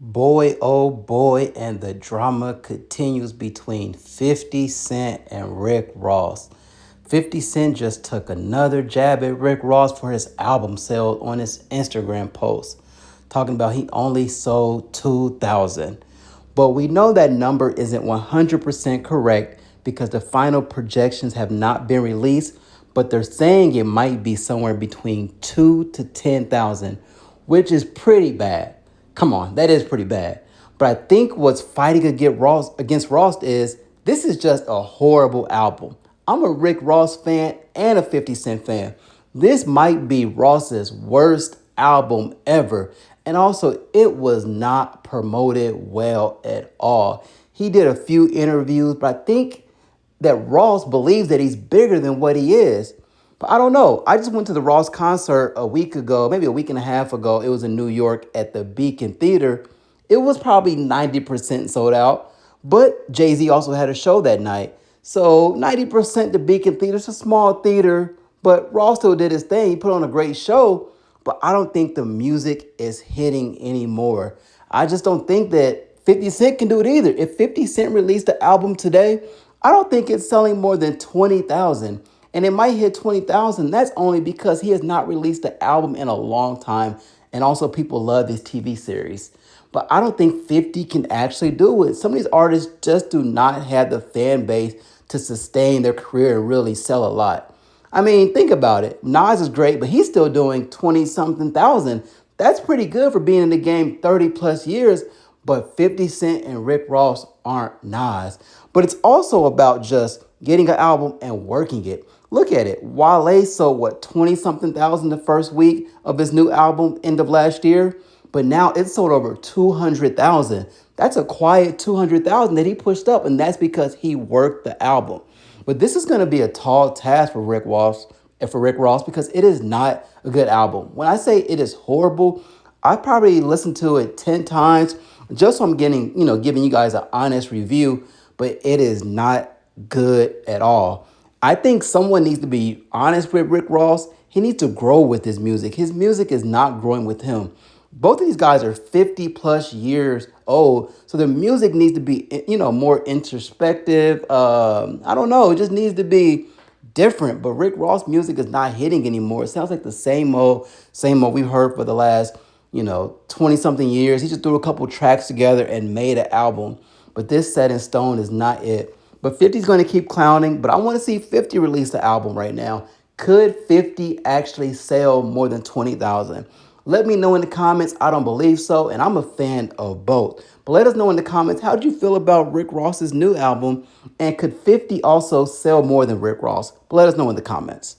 Boy, oh boy, and the drama continues between 50 Cent and Rick Ross. 50 Cent just took another jab at Rick Ross for his album sale on his Instagram post, talking about he only sold 2,000. But we know that number isn't 100% correct because the final projections have not been released, but they're saying it might be somewhere between 2 to 10,000, which is pretty bad. Come on, that is pretty bad. But I think what's fighting against Ross is this is just a horrible album. I'm a Rick Ross fan and a 50 Cent fan. This might be Ross's worst album ever. And also, it was not promoted well at all. He did a few interviews, but I think that Ross believes that he's bigger than what he is. But I don't know. I just went to the Ross concert a week ago, maybe a week and a half ago. It was in New York at the Beacon Theater. It was probably 90% sold out, but Jay-Z also had a show that night. So 90% the Beacon Theater, it's a small theater, but Ross still did his thing. He put on a great show, but I don't think the music is hitting anymore. I just don't think that 50 Cent can do it either. If 50 Cent released the album today, I don't think it's selling more than 20,000. And it might hit 20,000. That's only because he has not released the album in a long time. And also people love this TV series. But I don't think 50 can actually do it. Some of these artists just do not have the fan base to sustain their career and really sell a lot. I mean, think about it. Nas is great, but he's still doing 20 something thousand. That's pretty good for being in the game 30 plus years. But 50 Cent and Rick Ross aren't Nas. But it's also about just getting an album and working it. Look at it. Wale sold what, 20 something thousand the first week of his new album end of last year, but now it's sold over 200,000. That's a quiet 200,000 that he pushed up, and that's because he worked the album. But this is going to be a tall task for Rick Ross because it is not a good album. When I say it is horrible, I probably listened to it 10 times just so I'm giving you guys an honest review, but it is not good at all. I think someone needs to be honest with Rick Ross. He needs to grow with his music. His music is not growing with him. Both of these guys are 50 plus years old, so their music needs to be, more introspective. I don't know. It just needs to be different. But Rick Ross music is not hitting anymore. It sounds like the same old we've heard for the last, 20 something years. He just threw a couple tracks together and made an album. But this set in stone is not it. But 50's going to keep clowning, but I want to see 50 release the album right now. Could 50 actually sell more than 20,000? Let me know in the comments. I don't believe so, and I'm a fan of both. But let us know in the comments, how do you feel about Rick Ross's new album? And could 50 also sell more than Rick Ross? But let us know in the comments.